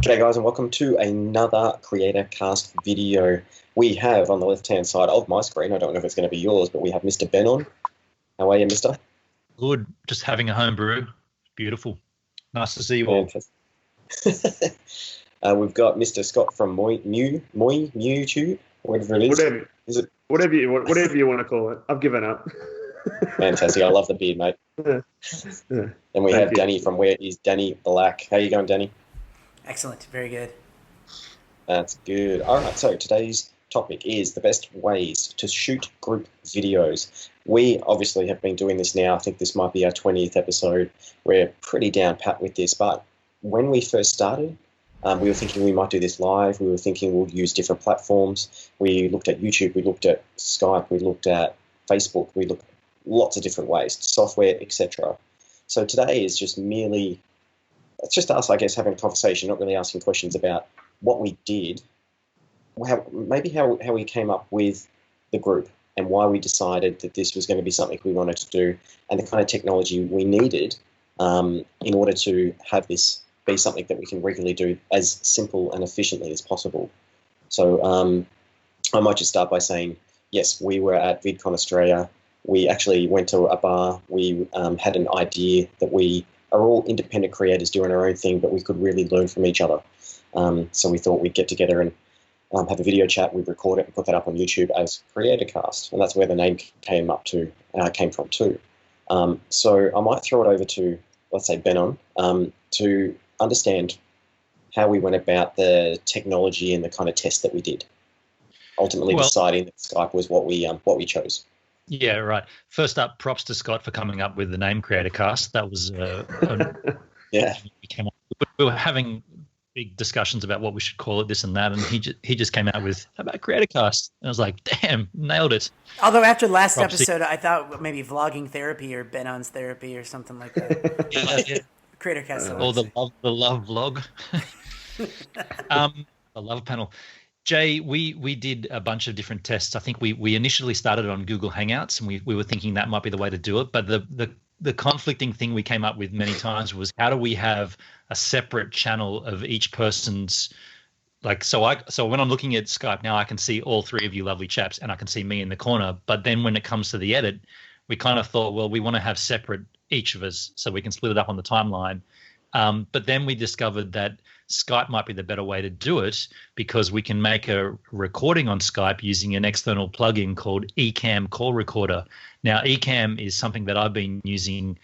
G'day guys and welcome to another Creator Cast video. We have on the left hand side of my screen, I don't know if it's going to be yours, but we have Mr. Ben on. How are you, Mr.? Good, just having a home brew. Beautiful. Nice to see you all. We've got Mr. Scott from MewTube, whatever it is. Whatever you want to call it. I've given up. Fantastic. I love the beard, mate. Yeah. And we have Danny from Where Is Danny Black. How you going, Danny? Excellent. Very good. That's good. All right, so today's topic is the best ways to shoot group videos. We obviously have been doing this now. I think this might be our 20th episode. We're pretty down pat with this, but when we first started, we were thinking we might do this live. We were thinking we'll use different platforms. We looked at YouTube, we looked at Skype, we looked at Facebook, we looked at lots of different ways, software, etc. So today is just merely, it's just us, I guess, having a conversation, not really asking questions about what we did, how we came up with the group and why we decided that this was going to be something we wanted to do and the kind of technology we needed in order to have this be something that we can regularly do as simple and efficiently as possible. So I might just start by saying, yes, we were at VidCon Australia. We actually went to a bar. We had an idea that we are all independent creators doing our own thing, but we could really learn from each other. So we thought we'd get together and have a video chat. We'd record it and put that up on YouTube as Creator Cast, and that's where the name came from too. So I might throw it over to, let's say, Ben to understand how we went about the technology and the kind of test that we did, ultimately deciding that Skype was what we chose. Yeah, right. First up, props to Scott for coming up with the name Creator Cast. That was yeah. We were having big discussions about what we should call it, this and that, and he just came out with, how about Creator Cast? And I was like, damn, nailed it. Although after last episode, I thought maybe vlogging therapy or Ben-on's therapy or something like that. Yeah. Creator Cast. Or the love vlog. The love panel. Jay, we did a bunch of different tests. I think we initially started on Google Hangouts, and we were thinking that might be the way to do it. But the conflicting thing we came up with many times was, how do we have a separate channel of each person's, like, so when I'm looking at Skype now, I can see all three of you lovely chaps, and I can see me in the corner. But then when it comes to the edit, we kind of thought, well, we want to have separate each of us so we can split it up on the timeline. But then we discovered that Skype might be the better way to do it, because we can make a recording on Skype using an external plugin called Ecamm Call Recorder. Now, Ecamm is something that I've been using,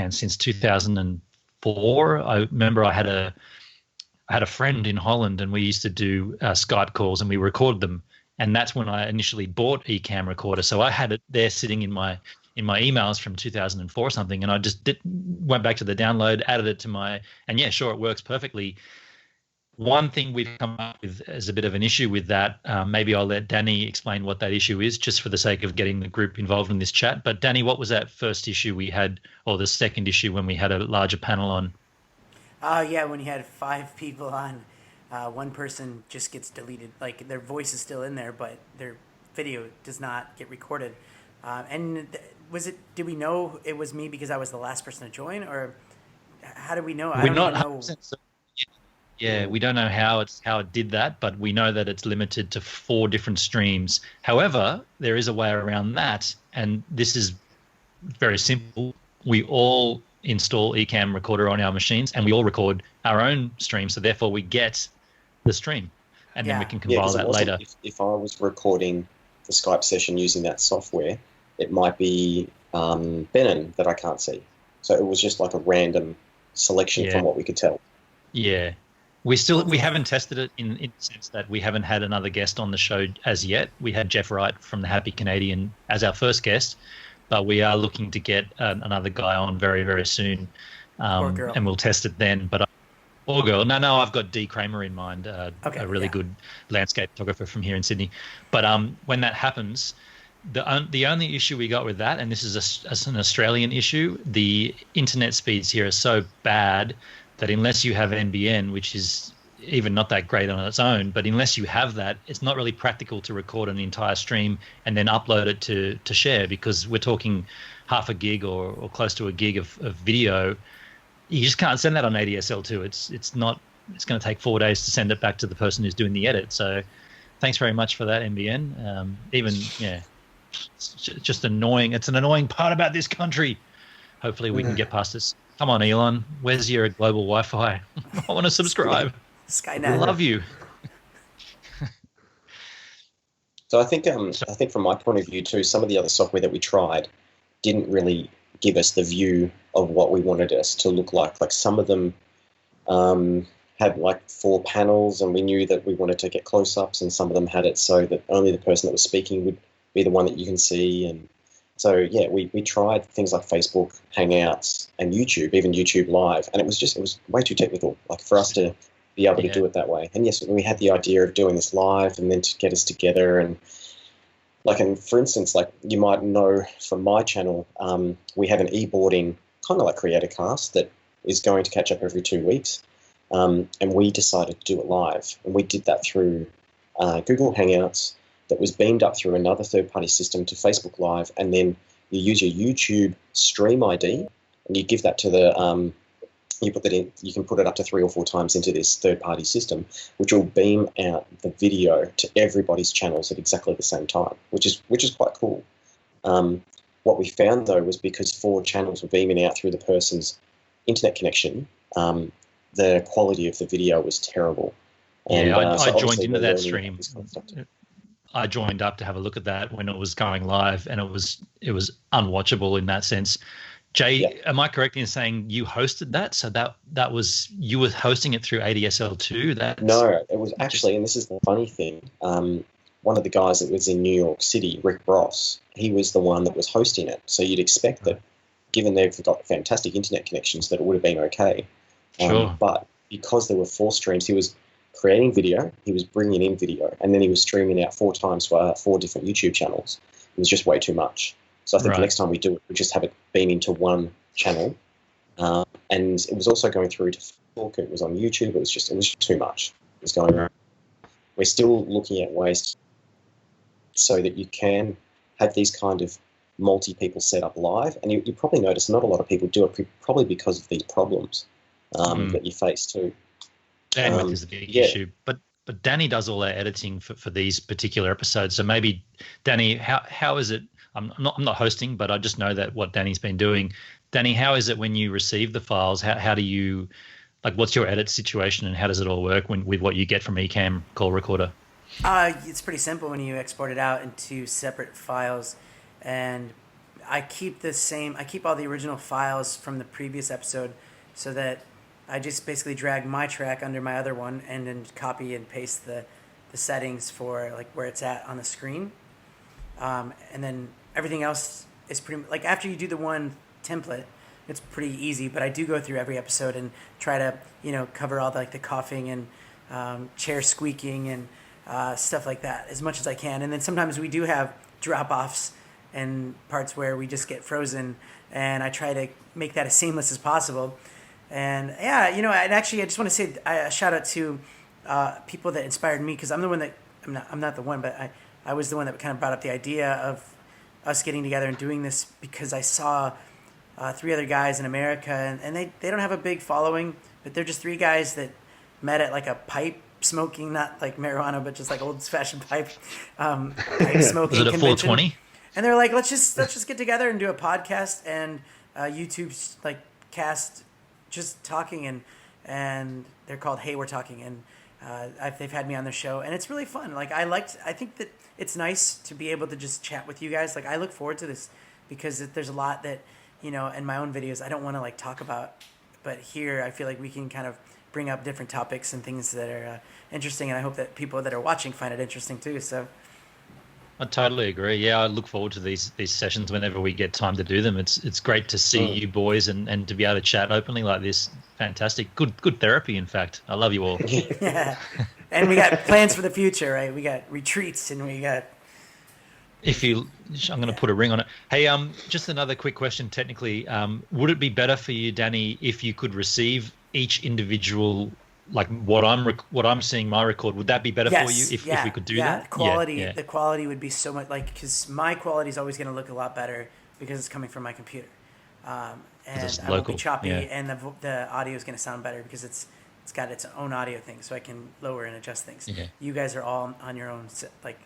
since 2004. I remember I had a friend in Holland, and we used to do Skype calls, and we recorded them. And that's when I initially bought Ecamm Recorder. So I had it there sitting in my emails from 2004 or something, and I just went back to the download, added it to and yeah, sure, it works perfectly. One thing we've come up with as a bit of an issue with that, maybe I'll let Danny explain what that issue is, just for the sake of getting the group involved in this chat. But Danny, what was that first issue we had, or the second issue when we had a larger panel on? Yeah, when you had 5 people on, one person just gets deleted. Like, their voice is still in there, but their video does not get recorded. Did we know it was me because I was the last person to join, or how do we know? I don't even know. Yeah, we don't know how it did that, but we know that it's limited to 4 different streams. However, there is a way around that, and this is very simple. We all install Ecamm Recorder on our machines, and we all record our own stream, so therefore we get the stream, and then we can compile that later. If I was recording the Skype session using that software, it might be Benon that I can't see. So it was just like a random selection from what we could tell. Yeah. We haven't tested it in the sense that we haven't had another guest on the show as yet. We had Jeff Wright from the Happy Canadian as our first guest, but we are looking to get another guy on very, very soon, and we'll test it then. Or girl. No, I've got Dee Kramer in mind, a really good landscape photographer from here in Sydney. But when that happens, the only issue we got with that, and this is an Australian issue, the internet speeds here are so bad that unless you have NBN, which is even not that great on its own. But unless you have that, it's not really practical to record an entire stream and then upload it to share, because we're talking half a gig or close to a gig of video. You just can't send that on ADSL2. It's going to take 4 days to send it back to the person who's doing the edit. So thanks very much for that, MBN. It's just annoying. It's an annoying part about this country. Hopefully we can get past this. Come on, Elon. Where's your global Wi-Fi? I want to subscribe. Skynet. I love you. So I think from my point of view too, some of the other software that we tried didn't really give us the view of what we wanted us to look like. Like some of them had like 4 panels, and we knew that we wanted to get close-ups, and some of them had it so that only the person that was speaking would be the one that you can see. And so yeah, we tried things like Facebook Hangouts and YouTube, even YouTube Live, and it was way too technical, like for us to be able to do it that way. And yes, we had the idea of doing this live and then to get us together, and for instance, like you might know from my channel, we have an e-boarding kind of like Creator Cast that is going to catch up every 2 weeks. And we decided to do it live, and we did that through Google Hangouts that was beamed up through another third-party system to Facebook Live, and then you use your YouTube Stream ID, and you give that to the you put that in. You can put it up to 3 or 4 times into this third-party system, which will beam out the video to everybody's channels at exactly the same time, which is quite cool. What we found though was because 4 channels were beaming out through the person's internet connection, the quality of the video was terrible. And, I so joined into that learning stream. this kind of stuff too. I joined up to have a look at that when it was going live, and it was unwatchable in that sense. Jay, am I correct in saying you hosted that? So that was, you were hosting it through ADSL2? No, it was actually, and this is the funny thing, one of the guys that was in New York City, Rick Ross, he was the one that was hosting it. So you'd expect that, given they've got fantastic internet connections, that it would have been okay. Sure. But because there were 4 streams, he was creating video, he was bringing in video, and then he was streaming out 4 times for 4 different YouTube channels. It was just way too much. So I think the next time we do it, we just have it beam into one channel. And it was also going through to Facebook. It was on YouTube. It was just too much. It was going around. We're still looking at ways so that you can have these kind of multi-people set up live. And you probably notice not a lot of people do it, probably because of these problems that you face too. Bandwidth is a big issue. But Danny does all our editing for these particular episodes. So maybe, Danny, how is it? I'm not hosting, but I just know that what Danny's been doing. Danny, how is it when you receive the files? How do you, like, what's your edit situation, and how does it all work with what you get from Ecamm Call Recorder? It's pretty simple when you export it out into separate files, and I keep all the original files from the previous episode, so that I just basically drag my track under my other one and then copy and paste the settings for like where it's at on the screen. And then everything else is pretty, like, after you do the one template, it's pretty easy, but I do go through every episode and try to, cover all the coughing and chair squeaking and stuff like that as much as I can. And then sometimes we do have drop-offs and parts where we just get frozen, and I try to make that as seamless as possible. And yeah, and actually I just want to say a shout out to people that inspired me, because I'm the one that, I'm not the one, but I was the one that kind of brought up the idea of us getting together and doing this, because I saw 3 other guys in America, and they don't have a big following, but they're just 3 guys that met at like a pipe smoking, not like marijuana, but just like old-fashioned pipe smoking. Was it a 420? And they're like, let's just get together and do a podcast and YouTube's like cast, just talking, and they're called Hey We're Talking, and they've had me on their show, and it's really fun. Like I think that it's nice to be able to just chat with you guys. Like I look forward to this, because there's a lot that in my own videos I don't want to like talk about, but here I feel like we can kind of bring up different topics and things that are interesting, and I hope that people that are watching find it interesting too. So I totally agree. Yeah, I look forward to these sessions whenever we get time to do them. It's great to see you boys and to be able to chat openly like this. Fantastic. Good therapy, in fact. I love you all. Yeah. And we got plans for the future, right? We got retreats, and we got... I'm going to put a ring on it. Hey, just another quick question technically. Would it be better for you, Danny, if you could receive each individual like what I'm seeing my record, would that be better for you if we could do that? The quality would be so much like, because my quality is always going to look a lot better because it's coming from my computer, and I won't be choppy, and the audio is going to sound better because it's got its own audio thing, so I can lower and adjust things. Yeah. You guys are all on your own like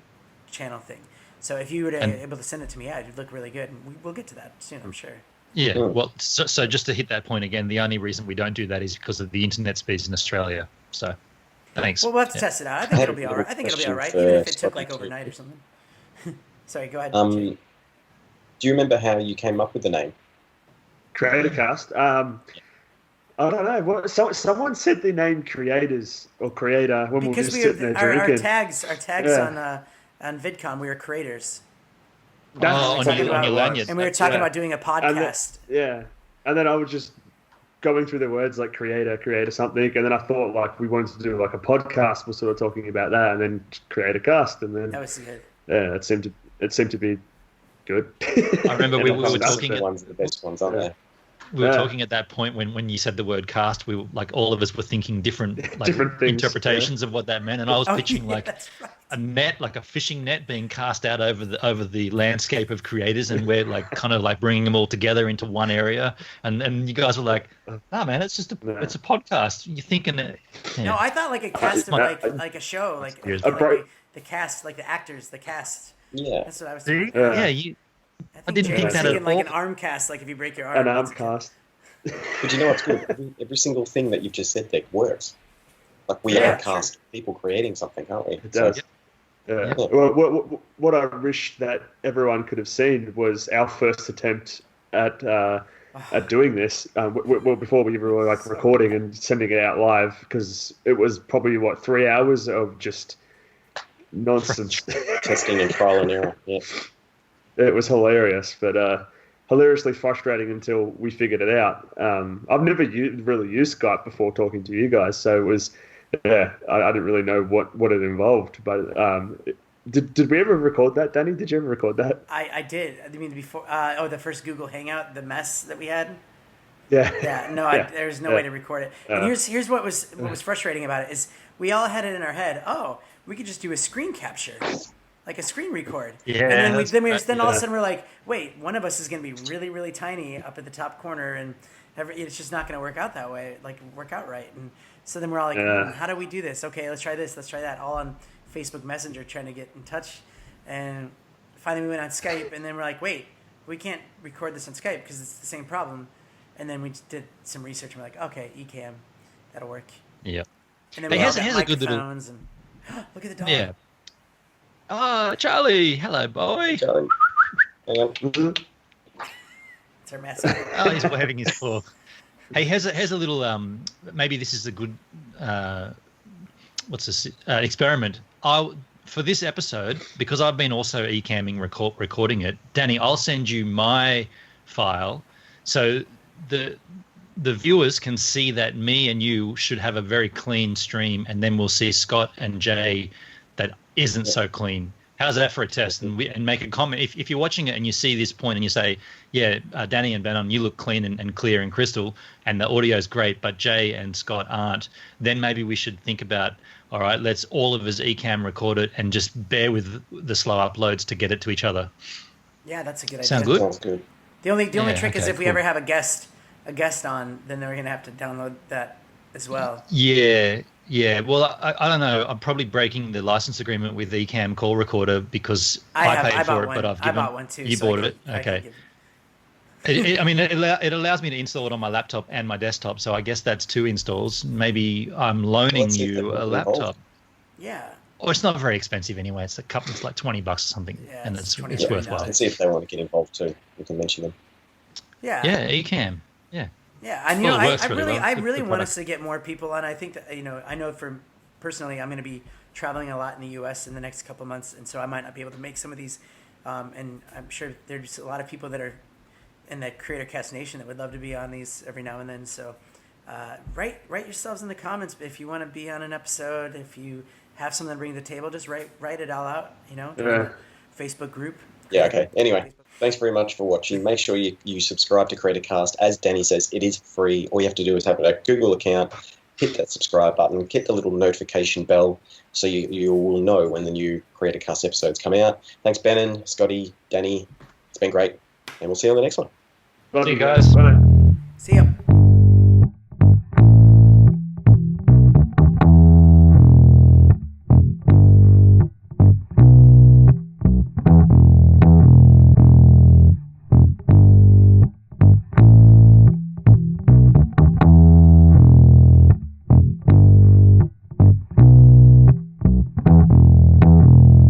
channel thing, so if you were able to send it to me, it'd look really good, and we'll get to that soon, I'm sure. Yeah, well, so just to hit that point again, the only reason we don't do that is because of the internet speeds in Australia. So, thanks. Well, we'll have to test it out. I think it'll be all right. Even if it took like overnight or something. Sorry, go ahead. Do you remember how you came up with the name? Creatorcast. I don't know. Someone said the name Creators or Creator when we were just sitting there drinking. Our tags on VidCon, we were creators. On your lanyard. And we were talking about doing a podcast. And then I was just going through the words like creator something, and then I thought like we wanted to do like a podcast. We're sort of talking about that, and then create a cast, and then that was good. Yeah, it seemed to be good. I remember we were talking. The ones are the best ones, aren't they? We were talking at that point when you said the word cast, we were like, all of us were thinking different things, interpretations of what that meant, and I was pitching a net, like a fishing net being cast out over the landscape of creators, and we're like kind of like bringing them all together into one area, and you guys were like, "Nah, man, it's just it's a podcast." You're thinking that? Yeah. No, I thought like a cast of like a show, like the cast, like the actors, the cast. Yeah, that's what I was thinking. I didn't think that at all. Like an arm cast, like if you break your arm. An arm cast. But you know what's good? Every single thing that you've just said there works. Like we are a cast of people creating something, aren't we? It does. Yeah. Well, what I wish that everyone could have seen was our first attempt at doing this. Before we were like recording and sending it out live, because it was probably 3 hours of just nonsense, testing and trial and error. Yeah. It was hilarious, but hilariously frustrating until we figured it out. I've never really used Skype before talking to you guys, so it was, I didn't really know what it involved. But did we ever record that, Danny? Did you ever record that? I did. I mean, before the first Google Hangout, the mess that we had. Yeah. Yeah. No, there's no way to record it. And here's what was frustrating about it is we all had it in our head. Oh, we could just do a screen capture. Like a screen record. Yeah. And then all of a sudden we're like, wait, one of us is going to be really, really tiny up at the top corner, and it's just not going to work out that way, work out right. And so then we're all like, how do we do this? Okay, let's try this, let's try that, all on Facebook Messenger trying to get in touch. And finally we went on Skype, and then we're like, wait, we can't record this on Skype because it's the same problem. And then we did some research, and we're like, okay, Ecamm, that'll work. Yeah. And then we has got a good little... and look at the dog. Yeah. Oh, Charlie. Hello, boy. Charlie. Hang on. It's our mascot. Oh, he's waving his paw. Hey, here's a little, maybe this is a good, experiment. For this episode, because I've been also ecamming recording it, Danny, I'll send you my file. So the viewers can see that me and you should have a very clean stream, and then we'll see Scott and Jay that isn't so clean. How's that for a test? And make a comment. If you're watching it and you see this point and you say, yeah, Danny and Bannon, you look clean and clear and crystal, and the audio's great, but Jay and Scott aren't, then maybe we should think about, all right, let's all of us Ecamm record it and just bear with the slow uploads to get it to each other. Yeah, that's a good idea. Sound good? Sounds good. The only trick is if we ever have a guest on, then we're going to have to download that as well. Yeah. Well, I don't know. I'm probably breaking the license agreement with Ecamm Call Recorder because I paid for it, but I bought one too. You bought it? Okay. It allows me to install it on my laptop and my desktop, so I guess that's 2 installs. Maybe I'm loaning you a laptop. Yeah. Or it's not very expensive anyway. It's like $20 or something, and it's worthwhile. Let's see if they want to get involved too. We can mention them. Yeah. Yeah, Ecamm. Yeah. Yeah, I really want us to get more people on. I think that I know for personally, I'm going to be traveling a lot in the U.S. in the next couple of months, and so I might not be able to make some of these. And I'm sure there's a lot of people that are in that Creator Cast Nation that would love to be on these every now and then. So write yourselves in the comments if you want to be on an episode. If you have something to bring to the table, just write it all out. Facebook group. Yeah. Okay. Anyway. Thanks very much for watching. Make sure you subscribe to Creatorcast. As Danny says, it is free. All you have to do is have a Google account, hit that subscribe button, hit the little notification bell so you will know when the new Creator Cast episodes come out. Thanks, Benon, Scotty, Danny. It's been great, and we'll see you on the next one. Love See you guys. guys. Bye. See ya.